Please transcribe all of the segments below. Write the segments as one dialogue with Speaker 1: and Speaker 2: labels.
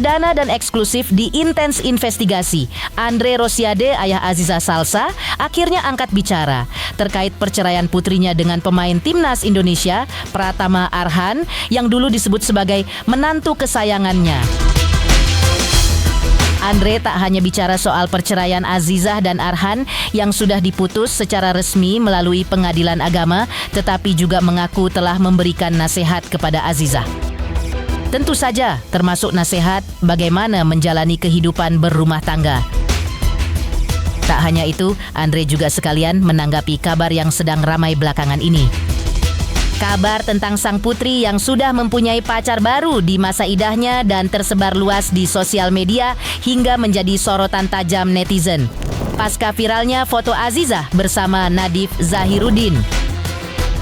Speaker 1: perdana dan eksklusif di Intens Investigasi, Andre Rosiade, ayah Aziza Salsa, akhirnya angkat bicara terkait perceraian putrinya dengan pemain timnas Indonesia, Pratama Arhan, yang dulu disebut sebagai menantu kesayangannya. Andre tak hanya bicara soal perceraian Azizah dan Arhan yang sudah diputus secara resmi melalui pengadilan agama, tetapi juga mengaku telah memberikan nasihat kepada Azizah. Tentu saja termasuk nasihat bagaimana menjalani kehidupan berumah tangga. Tak hanya itu, Andre juga sekalian menanggapi kabar yang sedang ramai belakangan ini. Kabar tentang sang putri yang sudah mempunyai pacar baru di masa idahnya dan tersebar luas di sosial media hingga menjadi sorotan tajam netizen. Pasca viralnya foto Azizah bersama Nadif Zahiruddin.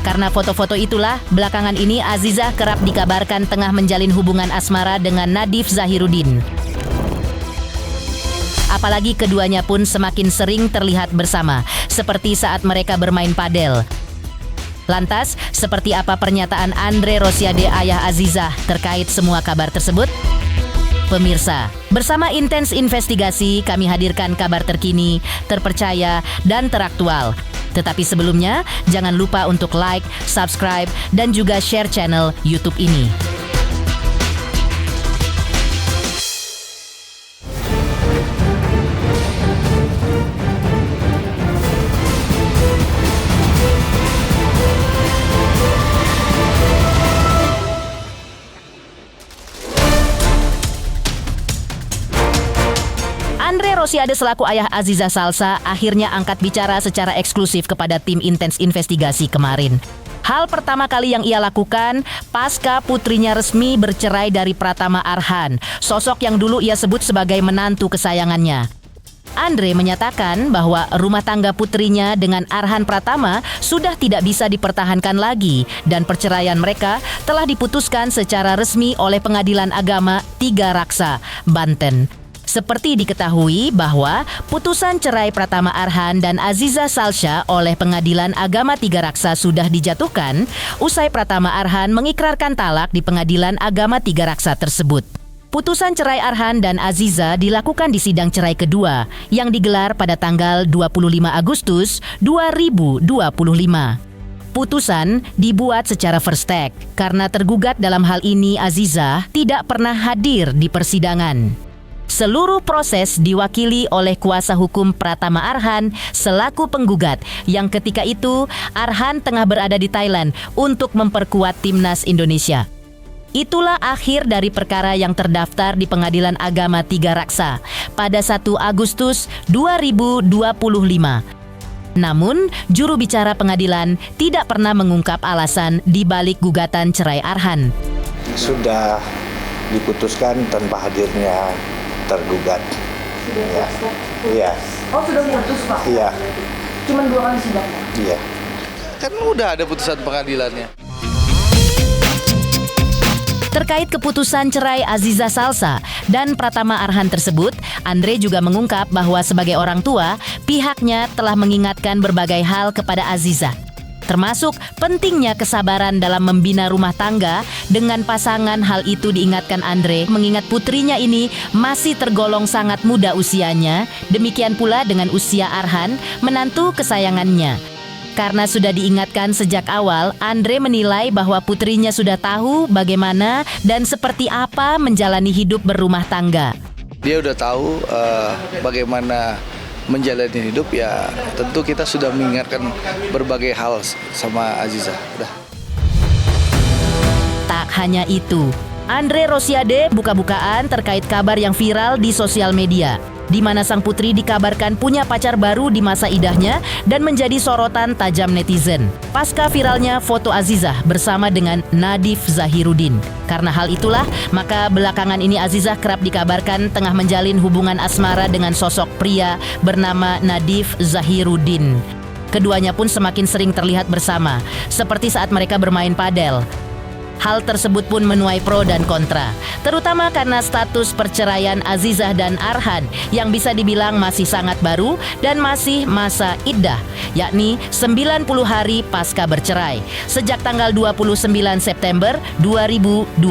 Speaker 1: Karena foto-foto itulah, belakangan ini Azizah kerap dikabarkan tengah menjalin hubungan asmara dengan Nadif Zahiruddin. Apalagi keduanya pun semakin sering terlihat bersama, seperti saat mereka bermain padel. Lantas, seperti apa pernyataan Andre Rosiade, ayah Azizah, terkait semua kabar tersebut? Pemirsa, bersama Intens Investigasi kami hadirkan kabar terkini, terpercaya, dan teraktual. Tetapi sebelumnya, jangan lupa untuk like, subscribe, dan juga share channel YouTube ini. Andre Rosiade selaku ayah Aziza Salsa akhirnya angkat bicara secara eksklusif kepada tim Intens Investigasi kemarin. Hal pertama kali yang ia lakukan pasca putrinya resmi bercerai dari Pratama Arhan, sosok yang dulu ia sebut sebagai menantu kesayangannya. Andre menyatakan bahwa rumah tangga putrinya dengan Arhan Pratama sudah tidak bisa dipertahankan lagi dan perceraian mereka telah diputuskan secara resmi oleh Pengadilan Agama Tiga Raksa, Banten. Seperti diketahui bahwa putusan cerai Pratama Arhan dan Aziza Salsa oleh Pengadilan Agama Tiga Raksa sudah dijatuhkan usai Pratama Arhan mengikrarkan talak di Pengadilan Agama Tiga Raksa tersebut. Putusan cerai Arhan dan Aziza dilakukan di sidang cerai kedua yang digelar pada tanggal 25 Agustus 2025. Putusan dibuat secara first take karena tergugat dalam hal ini Aziza tidak pernah hadir di persidangan. Seluruh proses diwakili oleh kuasa hukum Pratama Arhan selaku penggugat yang ketika itu Arhan tengah berada di Thailand untuk memperkuat timnas Indonesia. Itulah akhir dari perkara yang terdaftar di Pengadilan Agama Tiga Raksa pada 1 Agustus 2025. Namun, juru bicara pengadilan tidak pernah mengungkap alasan di balik gugatan cerai Arhan.
Speaker 2: Sudah diputuskan tanpa hadirnya tergugat.
Speaker 3: Sudah
Speaker 2: Iya.
Speaker 3: Oh, sudah putus, Pak?
Speaker 2: Iya.
Speaker 3: Cuman 2 kali sidang, Pak?
Speaker 2: Iya.
Speaker 4: Kan udah ada putusan pengadilannya.
Speaker 1: Terkait keputusan cerai Aziza Salsa dan Pratama Arhan tersebut, Andre juga mengungkap bahwa sebagai orang tua, pihaknya telah mengingatkan berbagai hal kepada Aziza. Termasuk pentingnya kesabaran dalam membina rumah tangga dengan pasangan. Hal itu diingatkan Andre mengingat putrinya ini masih tergolong sangat muda usianya. Demikian pula dengan usia Arhan, menantu kesayangannya. Karena sudah diingatkan sejak awal, Andre menilai bahwa putrinya sudah tahu bagaimana dan seperti apa menjalani hidup berumah tangga.
Speaker 4: Dia udah tahu bagaimana menjalani hidup, ya tentu kita sudah mengingatkan berbagai hal sama Aziza. Udah.
Speaker 1: Tak hanya itu, Andre Rosiade buka-bukaan terkait kabar yang viral di sosial media, di mana sang putri dikabarkan punya pacar baru di masa idahnya dan menjadi sorotan tajam netizen. Pasca viralnya foto Azizah bersama dengan Nadif Zahiruddin. Karena hal itulah, maka belakangan ini Azizah kerap dikabarkan tengah menjalin hubungan asmara dengan sosok pria bernama Nadif Zahiruddin. Keduanya pun semakin sering terlihat bersama, seperti saat mereka bermain padel. Hal tersebut pun menuai pro dan kontra, terutama karena status perceraian Azizah dan Arhan yang bisa dibilang masih sangat baru dan masih masa iddah, yakni 90 hari pasca bercerai, sejak tanggal 29 September 2025.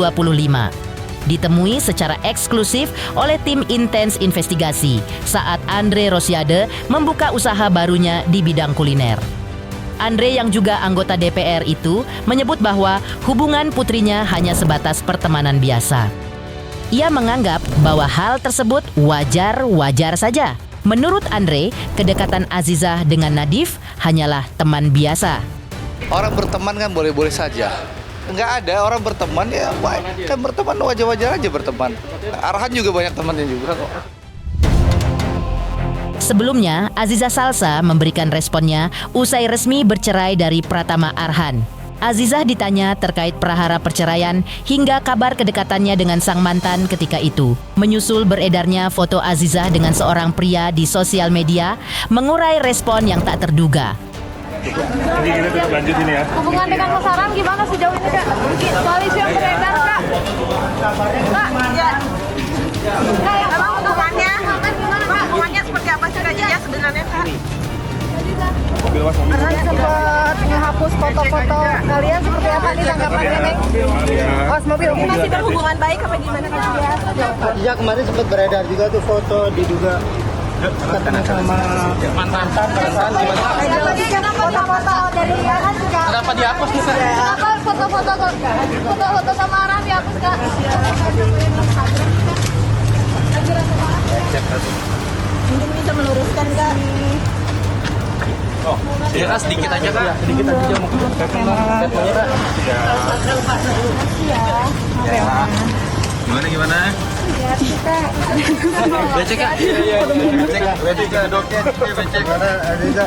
Speaker 1: ditemui secara eksklusif oleh tim intens investigasi saat Andre Rosiade membuka usaha barunya di bidang kuliner. Andre yang juga anggota DPR itu menyebut bahwa hubungan putrinya hanya sebatas pertemanan biasa. Ia menganggap bahwa hal tersebut wajar-wajar saja. Menurut Andre, kedekatan Azizah dengan Nadif hanyalah teman biasa.
Speaker 4: Orang berteman kan boleh-boleh saja. Nggak ada orang berteman ya baik. Kan berteman wajar-wajar aja berteman. Arhan juga banyak temannya juga kok.
Speaker 1: Sebelumnya, Aziza Salsa memberikan responnya usai resmi bercerai dari Pratama Arhan. Azizah ditanya terkait prahara perceraian hingga kabar kedekatannya dengan sang mantan ketika itu. Menyusul beredarnya foto Azizah dengan seorang pria di sosial media, mengurai respon yang tak terduga.
Speaker 5: Jadi kita tetap lanjut ini ya.
Speaker 3: Hubungan dengan Mas Aram gimana sejauh ini, Kak? Soal isu yang beredar, Kak. Kak, ya. Kak, emang hubungannya seperti apa sih, Kak Jaya sebenarnya, Kak? Arhan sempat menghapus foto-foto kalian, seperti apa nih tanggapannya, Neng? Mas mobil, ini masih berhubungan baik apa gimana, Kak Jaya?
Speaker 6: Iya, kemarin sempat beredar juga tuh foto diduga ketemu sama mantan perasaan gimana?
Speaker 3: Foto-foto dari Arhan juga.
Speaker 6: Kenapa dihapus nih, Kak?
Speaker 3: Kenapa foto-foto sama Arhan dihapus, Kak? Mungkin bisa meluruskan, Kak.
Speaker 6: Ya, Kak, sedikit aja, Kak. Sedikit aja mau statementnya, Kak.
Speaker 3: Ya.
Speaker 5: Gimana?
Speaker 3: Ya, kita.
Speaker 6: Becek, Kak. Iya. Becek, Kak. Dokter, becek. Mana Aziza?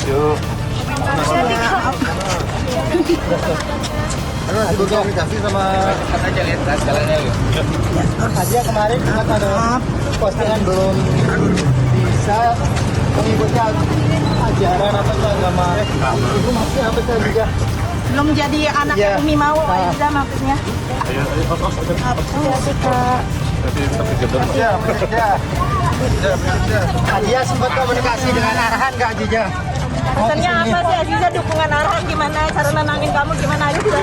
Speaker 6: Yuk. Aku komunikasi sama aja lihat sekalian ya. Aja kemarin sempat ada postingan belum bisa mengikuti ajaran apa itu agama. Itu maksudnya apa sih juga?
Speaker 3: Belum jadi anak
Speaker 6: Ya.
Speaker 3: Umi mau Aiza maksudnya.
Speaker 6: Ya. Aja sempat komunikasi dengan Arhan Kak Aziza.
Speaker 3: Pesannya apa sih Aziza, dukungan Arhan gimana, cara nenangin kamu gimana Aziza?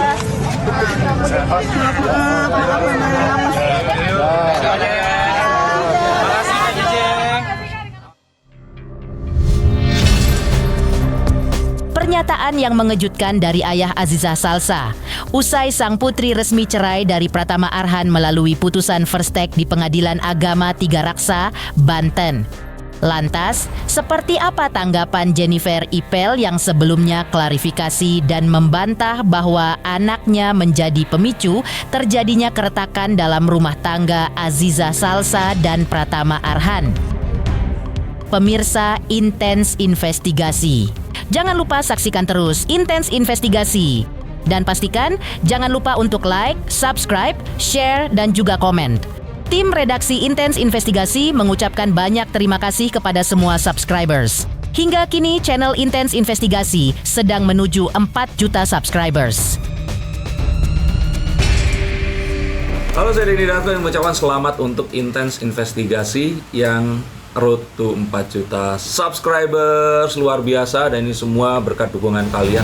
Speaker 1: Pernyataan yang mengejutkan dari ayah Aziza Salsa. Usai sang putri resmi cerai dari Pratama Arhan melalui putusan first take di Pengadilan Agama Tiga Raksa, Banten. Lantas, seperti apa tanggapan Jennifer Ipel yang sebelumnya klarifikasi dan membantah bahwa anaknya menjadi pemicu terjadinya keretakan dalam rumah tangga Aziza Salsa dan Pratama Arhan? Pemirsa Intens Investigasi. Jangan lupa saksikan terus Intens Investigasi. Dan pastikan jangan lupa untuk like, subscribe, share, dan juga komen. Tim redaksi Intens Investigasi mengucapkan banyak terima kasih kepada semua subscribers. Hingga kini channel Intens Investigasi sedang menuju 4 juta subscribers.
Speaker 7: Halo, saya Denny Darto yang mengucapkan selamat untuk Intens Investigasi yang road to 4 juta subscribers. Luar biasa, dan ini semua berkat dukungan kalian.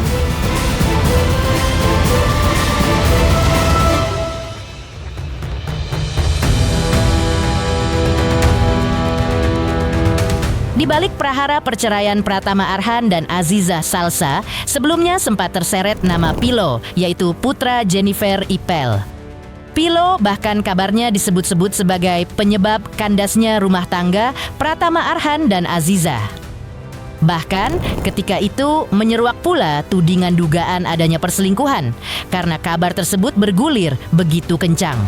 Speaker 1: Di balik prahara perceraian Pratama Arhan dan Aziza Salsa, sebelumnya sempat terseret nama Pilo, yaitu putra Jennifer Ipel. Pilo bahkan kabarnya disebut-sebut sebagai penyebab kandasnya rumah tangga Pratama Arhan dan Aziza. Bahkan ketika itu menyeruak pula tudingan dugaan adanya perselingkuhan, karena kabar tersebut bergulir begitu kencang.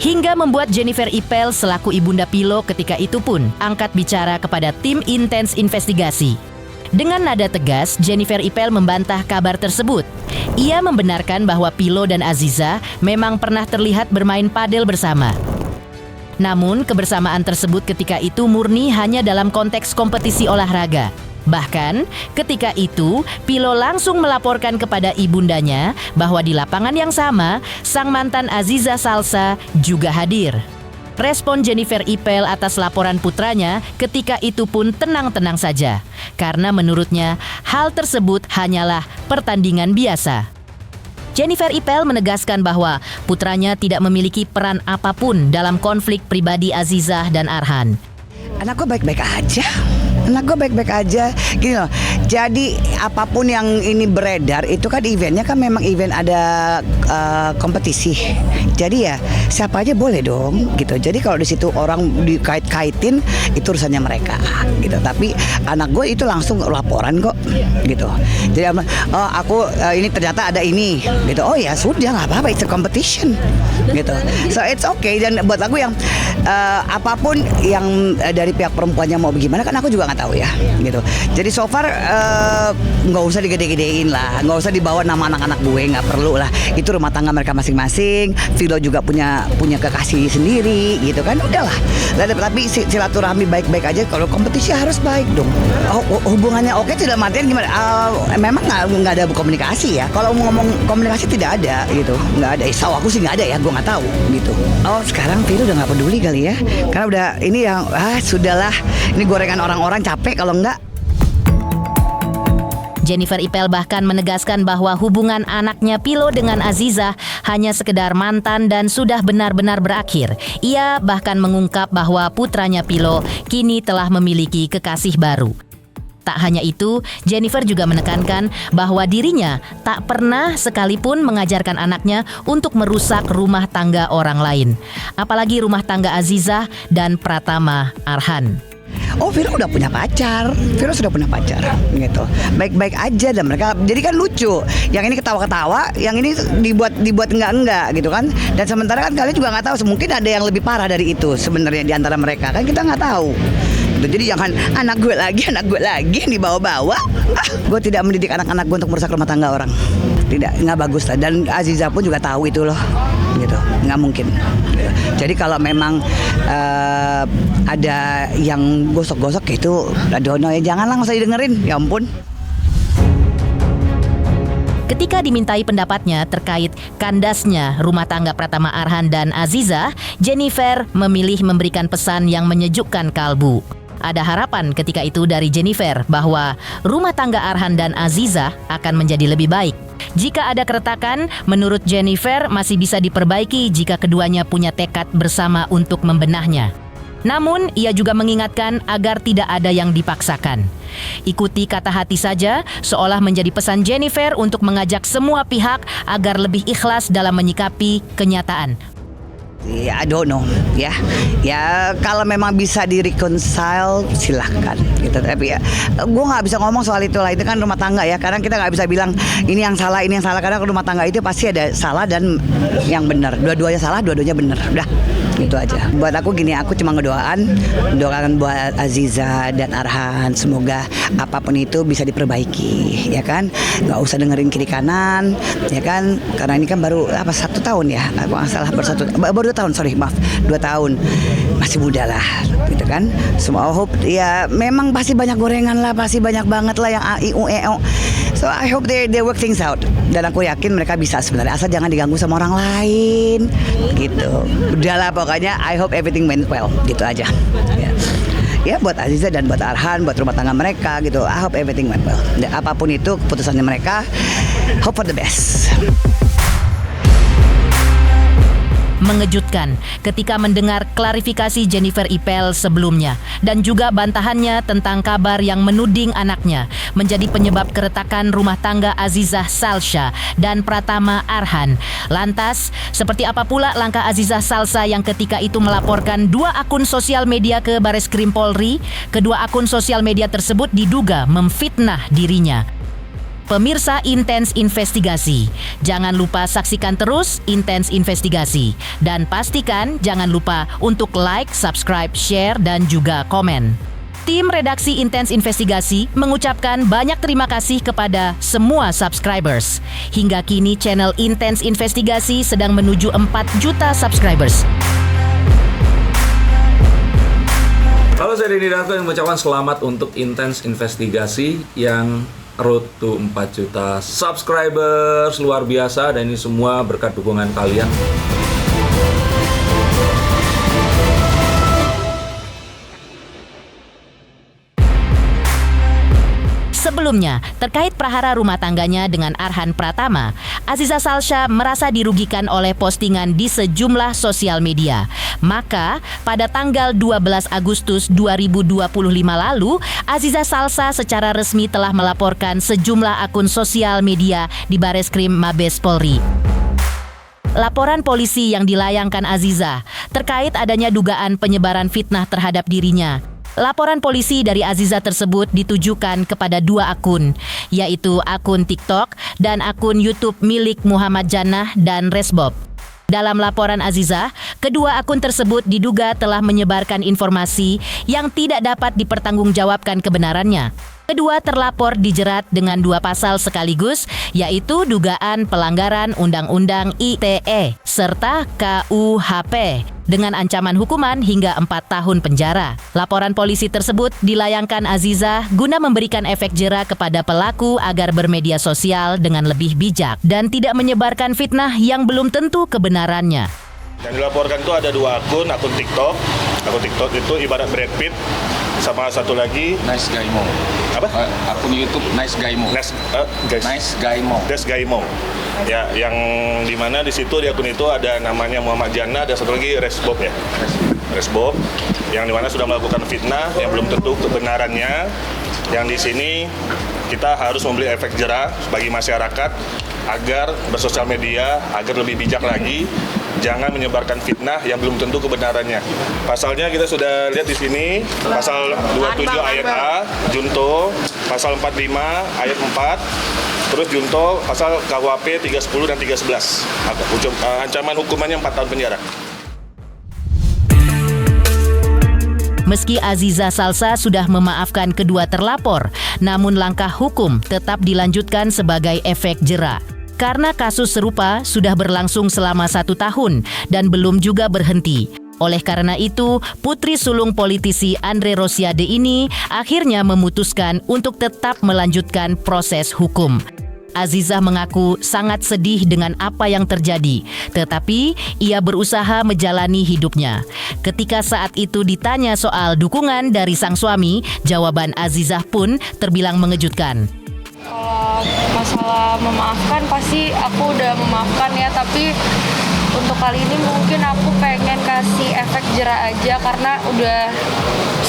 Speaker 1: Hingga membuat Jennifer Ipel selaku ibunda Pilo ketika itu pun angkat bicara kepada tim Intens Investigasi. Dengan nada tegas, Jennifer Ipel membantah kabar tersebut. Ia membenarkan bahwa Pilo dan Aziza memang pernah terlihat bermain padel bersama. Namun, kebersamaan tersebut ketika itu murni hanya dalam konteks kompetisi olahraga. Bahkan, ketika itu, Pilo langsung melaporkan kepada ibundanya bahwa di lapangan yang sama, sang mantan Aziza Salsa juga hadir. Respon Jennifer Ipel atas laporan putranya ketika itu pun tenang-tenang saja, karena menurutnya hal tersebut hanyalah pertandingan biasa. Jennifer Ipel menegaskan bahwa putranya tidak memiliki peran apapun dalam konflik pribadi Azizah dan Arhan.
Speaker 8: Anak gue baik-baik aja. Gini loh, jadi apapun yang ini beredar itu kan eventnya kan memang event ada kompetisi. Jadi ya siapa aja boleh dong gitu. Jadi kalau di situ orang dikait-kaitin itu urusannya mereka gitu. Tapi anak gue itu langsung laporan kok gitu. Jadi ini ternyata ada ini gitu. Oh ya sudah, nggak apa-apa, it's a competition gitu. So it's okay. Dan buat aku yang apapun yang dari pihak perempuannya mau bagaimana kan aku juga nggak tahu ya gitu. Jadi so far nggak usah digede-gedein lah, nggak usah dibawa nama anak-anak gue, nggak perlu lah. Itu rumah tangga mereka masing-masing. Vilo juga punya kekasih sendiri gitu kan, udahlah. Tapi silaturahmi baik-baik aja. Kalau kompetisi harus baik dong. Hubungannya oke tidak matian gimana? Memang nggak ada komunikasi ya. Kalau ngomong komunikasi tidak ada gitu, nggak ada. Tahu aku sih nggak ada ya, gue nggak tahu gitu. Oh sekarang Vilo udah nggak peduli kali ya, karena udah ini yang sudahlah. Ini gorengan orang-orang, capek kalau enggak.
Speaker 1: Jennifer Ipel bahkan menegaskan bahwa hubungan anaknya Pilo dengan Azizah hanya sekedar mantan dan sudah benar-benar berakhir. Ia bahkan mengungkap bahwa putranya Pilo kini telah memiliki kekasih baru. Tak hanya itu, Jennifer juga menekankan bahwa dirinya tak pernah sekalipun mengajarkan anaknya untuk merusak rumah tangga orang lain. Apalagi rumah tangga Azizah dan Pratama Arhan.
Speaker 8: Oh Viro udah punya pacar, Viro sudah punya pacar gitu. Baik-baik aja dan mereka jadi kan lucu. Yang ini ketawa-ketawa, yang ini dibuat enggak gitu kan. Dan sementara kan kalian juga nggak tahu, mungkin ada yang lebih parah dari itu sebenarnya di antara mereka kan, kita nggak tahu. Jadi jangan anak gue lagi yang dibawa-bawa. Gue tidak mendidik anak-anak gue untuk merusak rumah tangga orang. Tidak, nggak bagus lah. Dan Azizah pun juga tahu itu loh, gitu. Nggak mungkin. Jadi kalau memang ada yang gosok-gosok itu, adono ya janganlah, nggak usah didengerin. Ya ampun.
Speaker 1: Ketika dimintai pendapatnya terkait kandasnya rumah tangga Pratama Arhan dan Azizah, Jennifer memilih memberikan pesan yang menyejukkan kalbu. Ada harapan ketika itu dari Jennifer bahwa rumah tangga Arhan dan Azizah akan menjadi lebih baik. Jika ada keretakan, menurut Jennifer masih bisa diperbaiki jika keduanya punya tekad bersama untuk membenahnya. Namun, ia juga mengingatkan agar tidak ada yang dipaksakan. Ikuti kata hati saja, seolah menjadi pesan Jennifer untuk mengajak semua pihak agar lebih ikhlas dalam menyikapi kenyataan.
Speaker 8: Ya, I don't know, ya kalau memang bisa di-reconcile silahkan gitu. Tapi ya gue nggak bisa ngomong soal itu lah, itu kan rumah tangga ya. Kadang kita nggak bisa bilang ini yang salah. Karena rumah tangga itu pasti ada salah dan yang benar. Dua-duanya salah, dua-duanya benar. Udah, itu aja. Buat aku gini, aku cuma doakan buat Azizah dan Arhan, semoga apapun itu bisa diperbaiki, ya kan. Nggak usah dengerin kiri kanan, ya kan. Karena ini kan baru 1 tahun ya, aku nggak salah baru 2 tahun, 2 tahun, masih muda lah, gitu kan. Semua hope ya, memang pasti banyak gorengan lah, pasti banyak banget lah yang AIUEO. So I hope they work things out. Dan aku yakin mereka bisa sebenarnya, asal jangan diganggu sama orang lain, gitu. Udahlah pokoknya, I hope everything went well, gitu aja. Ya buat Azizah dan buat Arhan, buat rumah tangga mereka gitu. I hope everything went well. Dan apapun itu keputusannya mereka, hope for the best.
Speaker 1: Mengejutkan ketika mendengar klarifikasi Jennifer Ipel sebelumnya dan juga bantahannya tentang kabar yang menuding anaknya menjadi penyebab keretakan rumah tangga Azizah Salsa dan Pratama Arhan. Lantas, seperti apa pula langkah Azizah Salsa yang ketika itu melaporkan 2 akun sosial media ke Bareskrim Polri? Kedua akun sosial media tersebut diduga memfitnah dirinya. Pemirsa Intens Investigasi, jangan lupa saksikan terus Intens Investigasi. Dan pastikan jangan lupa untuk like, subscribe, share, dan juga komen. Tim redaksi Intens Investigasi mengucapkan banyak terima kasih kepada semua subscribers. Hingga kini channel Intens Investigasi sedang menuju 4 juta subscribers.
Speaker 7: Halo, saya Denny Darto yang mengucapkan selamat untuk Intens Investigasi yang road to 4 juta subscribers, luar biasa, dan ini semua berkat dukungan kalian.
Speaker 1: Sebelumnya, terkait prahara rumah tangganya dengan Arhan Pratama, Aziza Salsa merasa dirugikan oleh postingan di sejumlah sosial media. Maka, pada tanggal 12 Agustus 2025 lalu, Aziza Salsa secara resmi telah melaporkan sejumlah akun sosial media di Bareskrim Mabes Polri. Laporan polisi yang dilayangkan Aziza terkait adanya dugaan penyebaran fitnah terhadap dirinya. Laporan polisi dari Aziza tersebut ditujukan kepada 2 akun, yaitu akun TikTok dan akun YouTube milik Muhammad Jannah dan Resbob. Dalam laporan Aziza, kedua akun tersebut diduga telah menyebarkan informasi yang tidak dapat dipertanggungjawabkan kebenarannya. Kedua terlapor dijerat dengan 2 pasal sekaligus, yaitu dugaan pelanggaran Undang-Undang ITE serta KUHP dengan ancaman hukuman hingga 4 tahun penjara. Laporan polisi tersebut dilayangkan Aziza guna memberikan efek jera kepada pelaku agar bermedia sosial dengan lebih bijak dan tidak menyebarkan fitnah yang belum tentu kebenarannya.
Speaker 5: Yang dilaporkan itu ada 2 akun TikTok. Akun TikTok itu ibarat Brad Pitt, sama satu lagi
Speaker 9: Nice Guy Mo.
Speaker 5: Apa?
Speaker 9: Akun YouTube Nice Guy Mo. Nice Guy Mo.
Speaker 5: Des Gaimo. Ya, yang dimana di situ di akun itu ada namanya Muhammad Jannah, ada satu lagi Resbob ya. Resbob, yang dimana sudah melakukan fitnah yang belum tentu kebenarannya. Yang di sini kita harus memberi efek jera bagi masyarakat agar bersosial media agar lebih bijak lagi, jangan menyebarkan fitnah yang belum tentu kebenarannya. Pasalnya kita sudah lihat di sini, pasal 27 ayat A, junto, pasal 45 ayat 4, terus junto pasal KUHP 310 dan 311. Ancaman hukumannya 4 tahun penjara.
Speaker 1: Meski Aziza Salsa sudah memaafkan kedua terlapor, namun langkah hukum tetap dilanjutkan sebagai efek jera. Karena kasus serupa sudah berlangsung selama 1 tahun dan belum juga berhenti. Oleh karena itu, putri sulung politisi Andre Rosiade ini akhirnya memutuskan untuk tetap melanjutkan proses hukum. Aziza mengaku sangat sedih dengan apa yang terjadi, tetapi ia berusaha menjalani hidupnya. Ketika saat itu ditanya soal dukungan dari sang suami, jawaban Aziza pun terbilang mengejutkan.
Speaker 3: Kalau masalah memaafkan pasti aku udah memaafkan ya, tapi untuk kali ini mungkin aku pengen kasih efek jera aja karena udah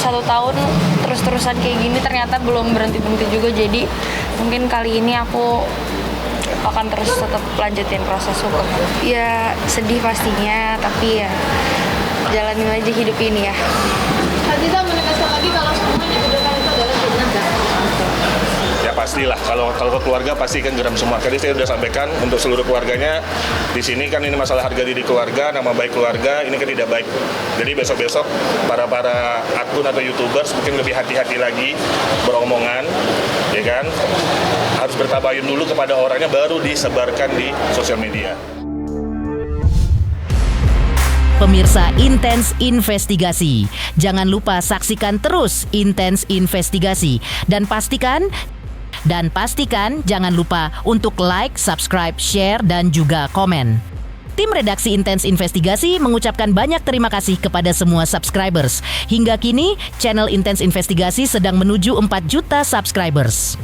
Speaker 3: 1 tahun terus-terusan kayak gini ternyata belum berhenti-berhenti juga, jadi mungkin kali ini aku akan terus tetap lanjutin proses hukum. Ya sedih pastinya, tapi ya jalanin aja hidup ini ya.
Speaker 10: Aziza menegaskan lagi kalau semua yang dituduhkan itu adalah fitnah.
Speaker 5: Ya pastilah, kalau ke keluarga pasti kan geram semua. Tadi saya sudah sampaikan untuk seluruh keluarganya, di sini kan ini masalah harga diri keluarga, nama baik keluarga, ini kan tidak baik. Jadi besok-besok para akun atau YouTubers mungkin lebih hati-hati lagi beromongan, ya kan? Harus bertabayun dulu kepada orangnya, baru disebarkan di sosial media.
Speaker 1: Pemirsa Intens Investigasi, jangan lupa saksikan terus Intens Investigasi dan pastikan jangan lupa untuk like, subscribe, share, dan juga komen. Tim redaksi Intens Investigasi mengucapkan banyak terima kasih kepada semua subscribers. Hingga kini, channel Intens Investigasi sedang menuju 4 juta subscribers.